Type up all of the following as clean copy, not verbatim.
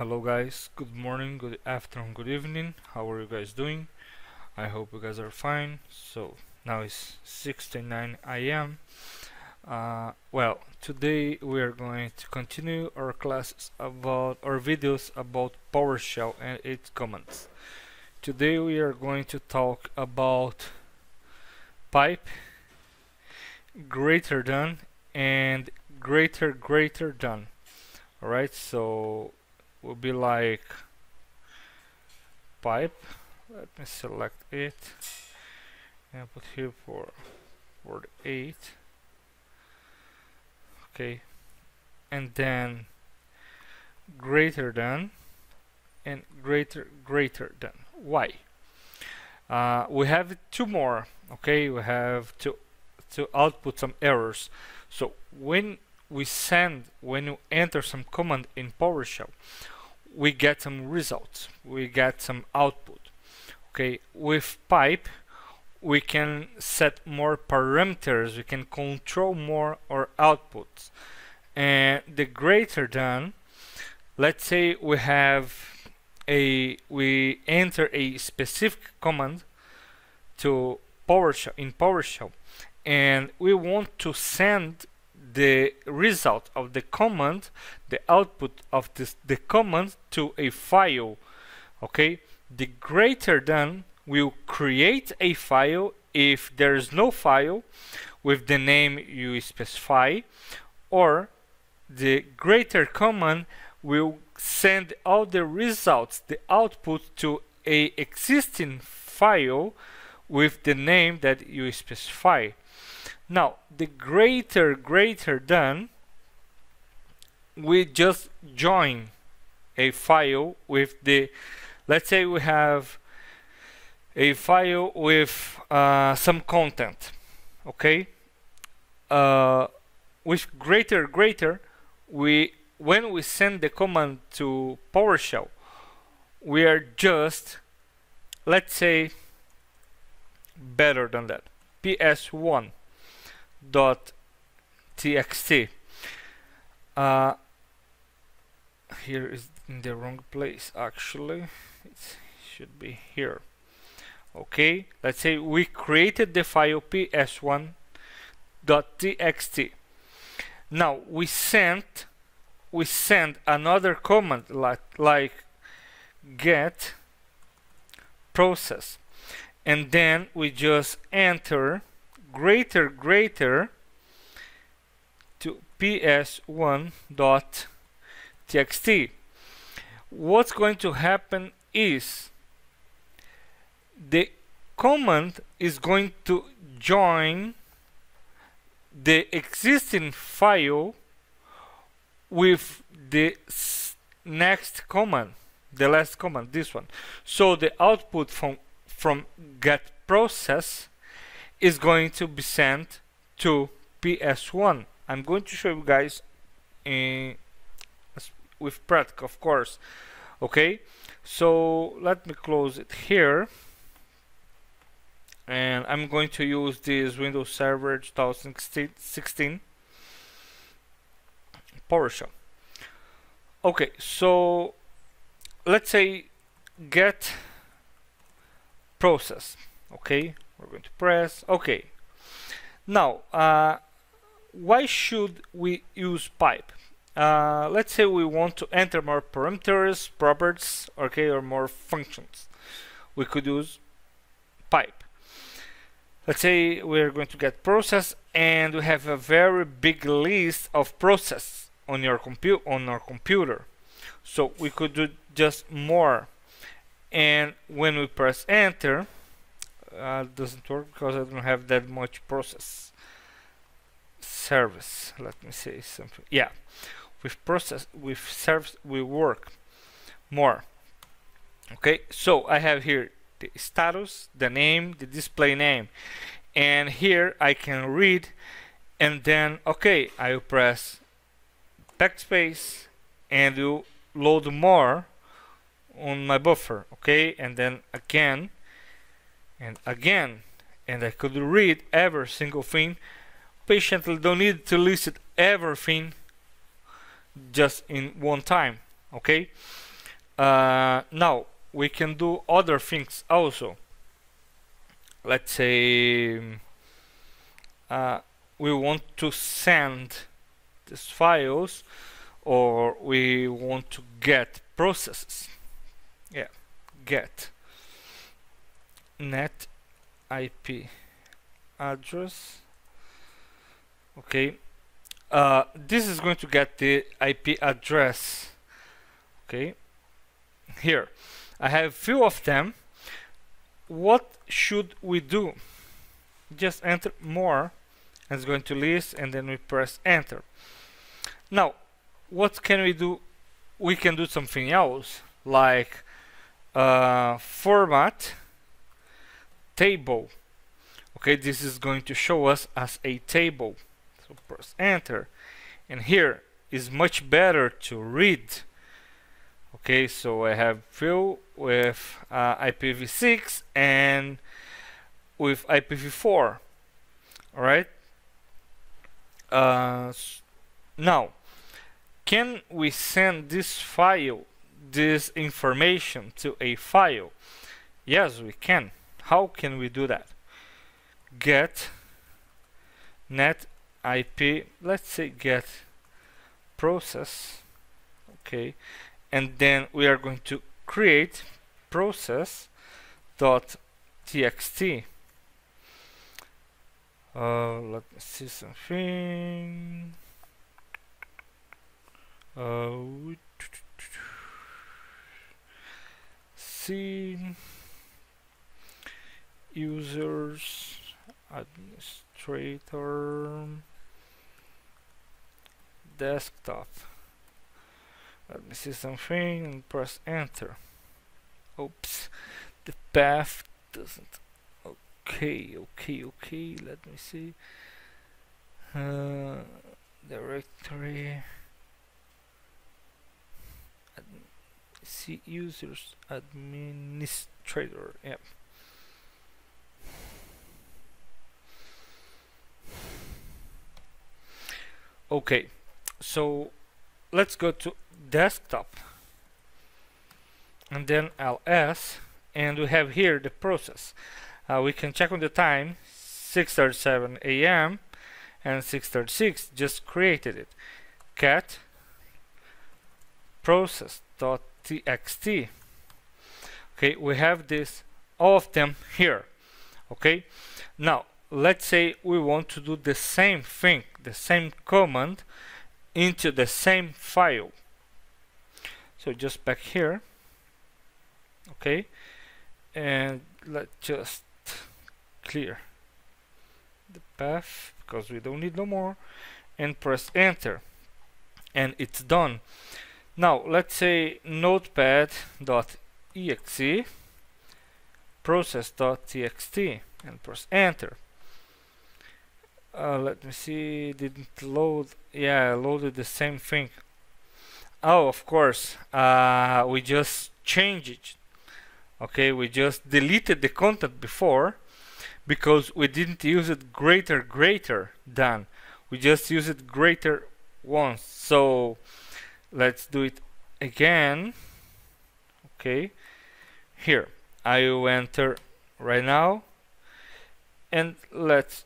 Hello guys, good morning, good afternoon, good evening. How are you guys doing? I hope you guys are fine. So now it's 6:09 a.m. Well, today we are going to continue our classes about our videos about PowerShell and its commands. Today we are going to talk about pipe, greater than, and greater than. Alright, so will be like pipe. Let me select it and put here for word 8. Okay, and then greater than and greater than. Why? We have two more. Okay, we have to output some errors. So when you enter some command in PowerShell, we get some results, we get some output. Okay, with pipe we can set more parameters, we can control more our outputs. And the greater than, let's say we enter a specific command to PowerShell in PowerShell, and we want to send the result of the command, the output of the command, to a file. Okay, the greater than will create a file if there is no file with the name you specify, or the greater command will send all the results, the output, to a existing file with the name that you specify. Now, the greater than, we just join a file with the, let's say we have a file with some content. Okay, with greater, when we send the command to PowerShell, we are just, let's say, better than that, ps1.txt. Here is in the wrong place, actually. It should be here. Okay, let's say we created the file ps1.txt. now we send another command like get process, and then we just enter greater to ps1.txt. what's going to happen is the command is going to join the existing file with the next command, the last command, this one. So the output from get process is going to be sent to ps1. I'm going to show you guys with practical, of course. Okay, so let me close it here, and I'm going to use this Windows Server 2016 PowerShell. Okay, so let's say get process. Okay, we're going to press OK. Now, why should we use pipe? Let's say we want to enter more parameters, properties, okay, or more functions. We could use pipe. Let's say we're going to get process, and we have a very big list of process on our computer. So we could do just more. And when we press enter, it doesn't work because I don't have that much process service. Let me say something. Yeah, with process, with service, we work more. Okay, so I have here the status, the name, the display name, and here I can read, and then okay, I will press backspace and will load more on my buffer. Okay, and then again and again, and I could read every single thing patiently. Don't need to list everything just in one time. Okay, Now we can do other things also. Let's say we want to send these files, or we want to get processes. Yeah, get net IP address. Okay, this is going to get the IP address. Okay, here I have few of them. What should we do? Just enter more, and it's going to list, and then we press enter. Now what can we do? We can do something else, like format table. Okay, this is going to show us as a table. So press enter, and here is much better to read. Okay, so I have fill with IPv6 and with IPv4. All right. Now, can we send this file, this information, to a file? Yes, we can. How can we do that? Get net IP, let's say get process. Okay, and then we are going to create process.txt. Let me see something. See users administrator desktop. Let me see something and press enter. Oops, the path doesn't. Okay, let me see. Directory. See users administrator. Yep. Okay, so let's go to desktop and then ls, and we have here the process. We can check on the time, 6:37 a.m. and 6:36. Just created it. Cat process.txt. Okay, we have this, all of them here. Okay, now let's say we want to do the same thing, the same command into the same file. So just back here. Okay, and let's just clear the path because we don't need no more, and press enter, and it's done. Now let's say notepad.exe process.txt and press enter. Let me see, didn't load. Yeah, I loaded the same thing. Oh, of course, we just changed it. Okay, we just deleted the content before because we didn't use it greater than. We just use it greater once. So let's do it again. Okay, here I will enter right now, and let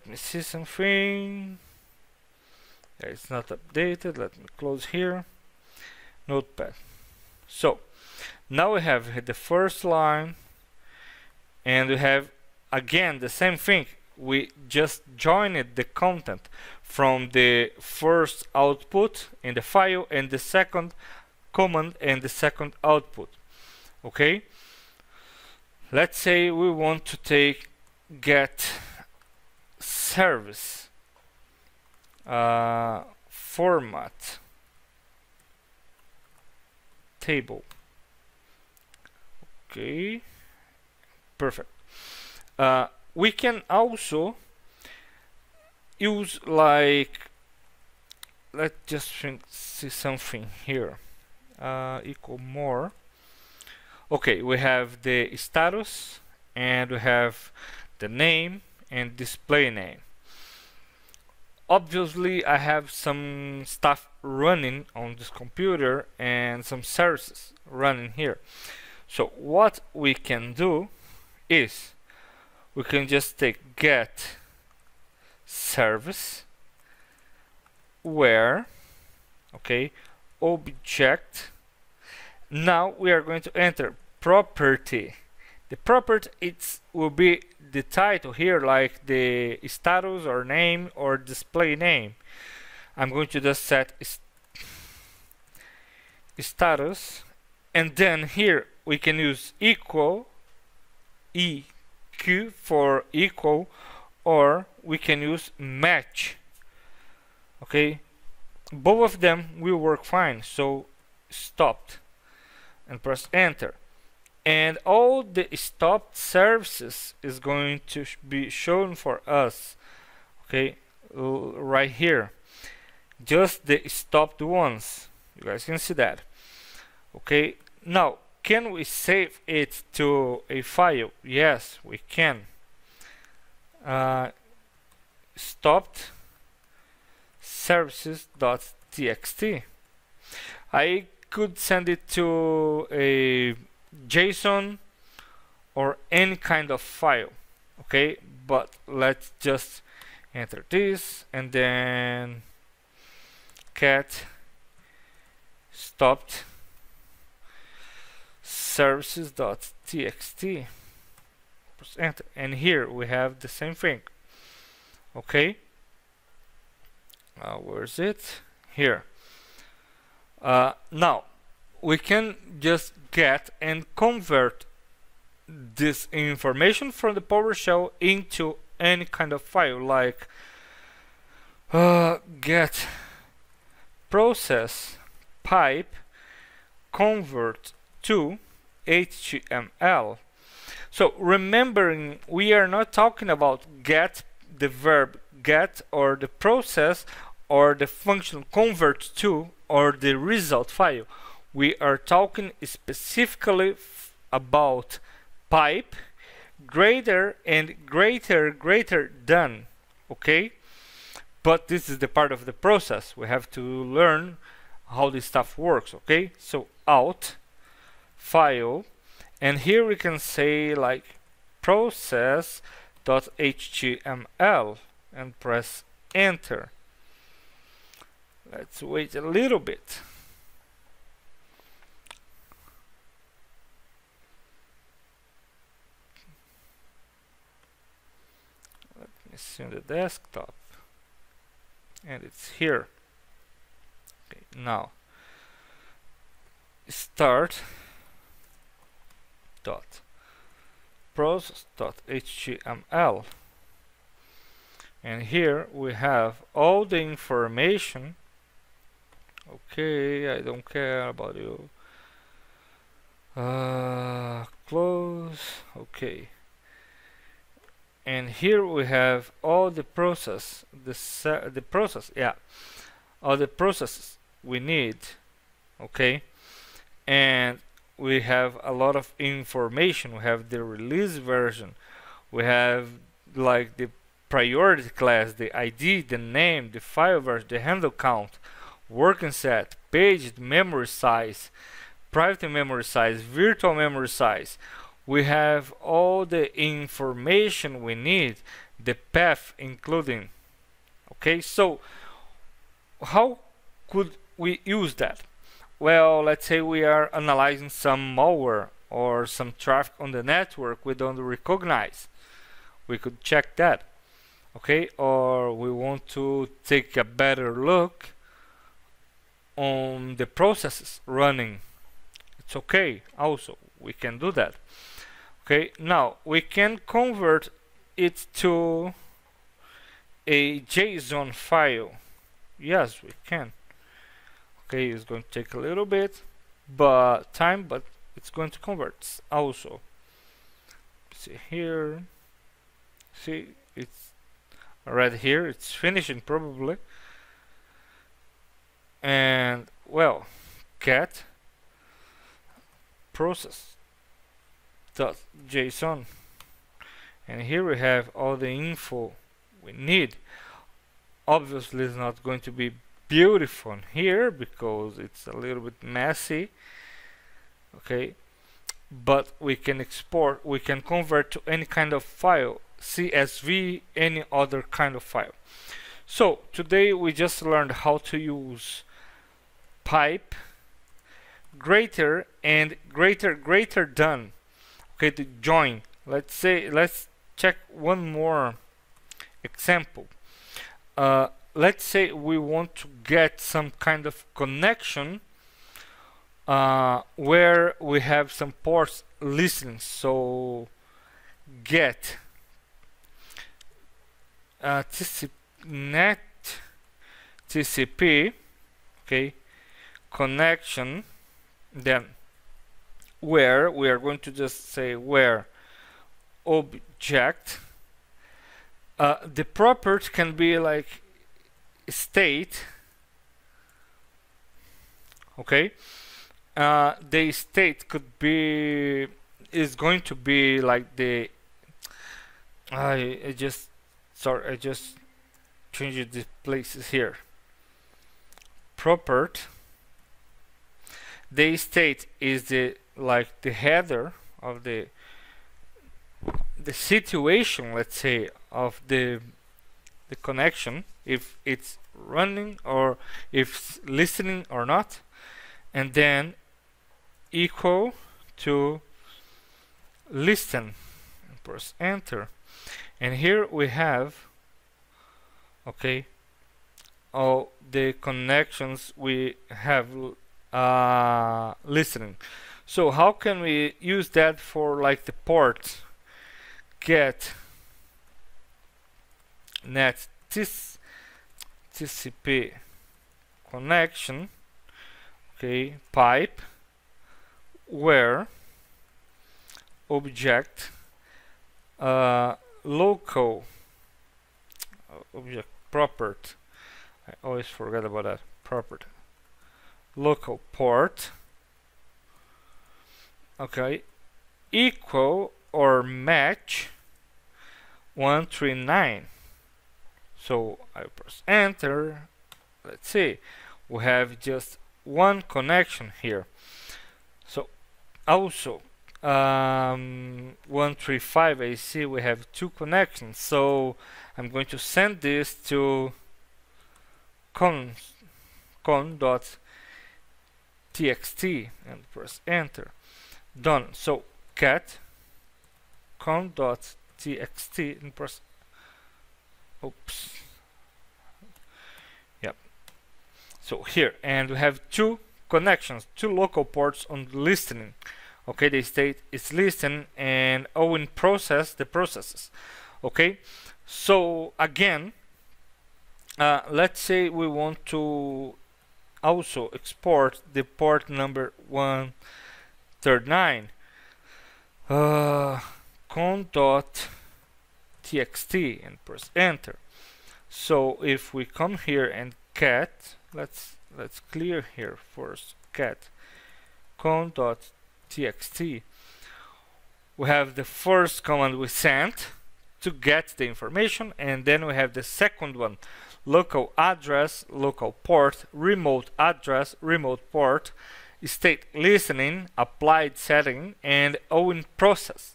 me see something. It's not updated. Let me close here. Notepad. So now we have the first line, and we have again the same thing. We just joined the content from the first output in the file and the second command and the second output. Okay, let's say we want to take get service format table. Okay, perfect. We can also use, like, let's just see something here. Equal more. Okay, we have the status, and we have the name and display name. Obviously I have some stuff running on this computer and some services running here. So what we can do is we can just take get service where, okay, object. Now we are going to enter property. The property will be the title here, like the status or name or display name. I'm going to just set status, and then here we can use equal, eq for equal, or we can use match. Okay, both of them will work fine. So stopped and press enter, and all the stopped services is going to be shown for us. Okay, right here, just the stopped ones. You guys can see that. Okay, now can we save it to a file? Yes, we can. Stopped services.txt. I could send it to a JSON or any kind of file. Okay, but let's just enter this and then cat stopped services.txt. Press enter, and here we have the same thing. Okay, where is it? Here. Now we can just get and convert this information from the PowerShell into any kind of file, like get process pipe convert to HTML. So remembering, we are not talking about get, the verb get, or the process, or the function convert to, or the result file. We are talking specifically about pipe greater and greater than. Okay, but this is the part of the process. We have to learn how this stuff works. Okay, so out file, and here we can say like process.html and press enter. Let's wait a little bit. Let me see on the desktop, and it's here. Okay, now start dot process.html, and here we have all the information. Okay, I don't care about you. Close. Okay, and here we have all the process, the process, yeah, all the processes we need. Okay, and we have a lot of information. We have the release version, we have like the priority class, the ID, the name, the file version, the handle count, working set, paged memory size, private memory size, virtual memory size. We have all the information we need, the path including. Okay, so how could we use that? Well, let's say we are analyzing some malware or some traffic on the network we don't recognize. We could check that. Okay, or we want to take a better look on the processes running. It's okay, also we can do that. Okay, now we can convert it to a JSON file. Yes, we can. Okay, it's going to take a little bit but it's going to convert also. See here, see, it's right here, it's finishing probably. And well, get process.json, and here we have all the info we need. Obviously it's not going to be beautiful here because it's a little bit messy, okay, but we can export, we can convert to any kind of file, CSV, any other kind of file. So today we just learned how to use pipe, greater, and greater than, okay, to join. Let's check one more example. Let's say we want to get some kind of connection where we have some ports listening. So get net TCP, okay, connection, then where we are going to just say where object, the property can be like state, okay, the state could be, is going to be like the I just changed the places here. Property, the state is the like the header of the situation, let's say, of the connection, if it's running or if it's listening or not, and then equal to listen, and press enter, and here we have, okay, all the connections we have listening. So how can we use that for like the port? Get net TCP connection, okay, pipe, where object local object property, I always forget about that, property, local port, okay, equal or match 139. So I press enter. Let's see, we have just one connection here. So also 135, I see we have two connections, so I'm going to send this to con.txt and press enter. Done. So cat con.txt and press, oops, yep. So here, and we have two connections, two local ports on the listening. Okay, the state is listen and in process the processes. Okay, so again, let's say we want to also export the port number 139, con.txt and press enter. So if we come here and cat, let's clear here first, cat con.txt, we have the first command we sent to get the information, and then we have the second one, local address, local port, remote address, remote port, state listening, applied setting, and in process.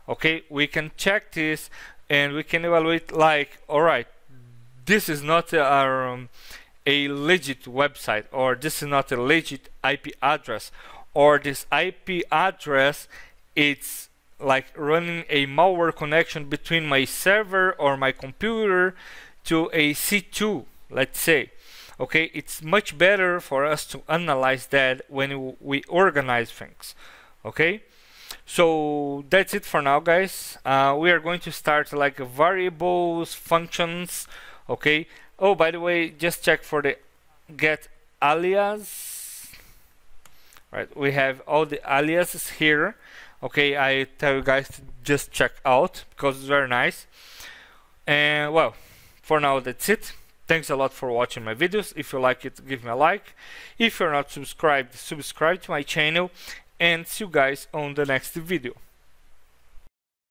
Okay, we can check this and we can evaluate like, alright, this is not a legit website, or this is not a legit IP address, or this IP address, it's like running a malware connection between my server or my computer to a C2, let's say. Okay, it's much better for us to analyze that when we organize things. Okay, so that's it for now, guys. We are going to start like variables, functions. Okay, oh, by the way, just check for the get alias. Right, we have all the aliases here. Okay, I tell you guys to just check out because it's very nice. And well, for now that's it. Thanks a lot for watching my videos. If you like it, give me a like. If you're not subscribed, subscribe to my channel, and see you guys on the next video.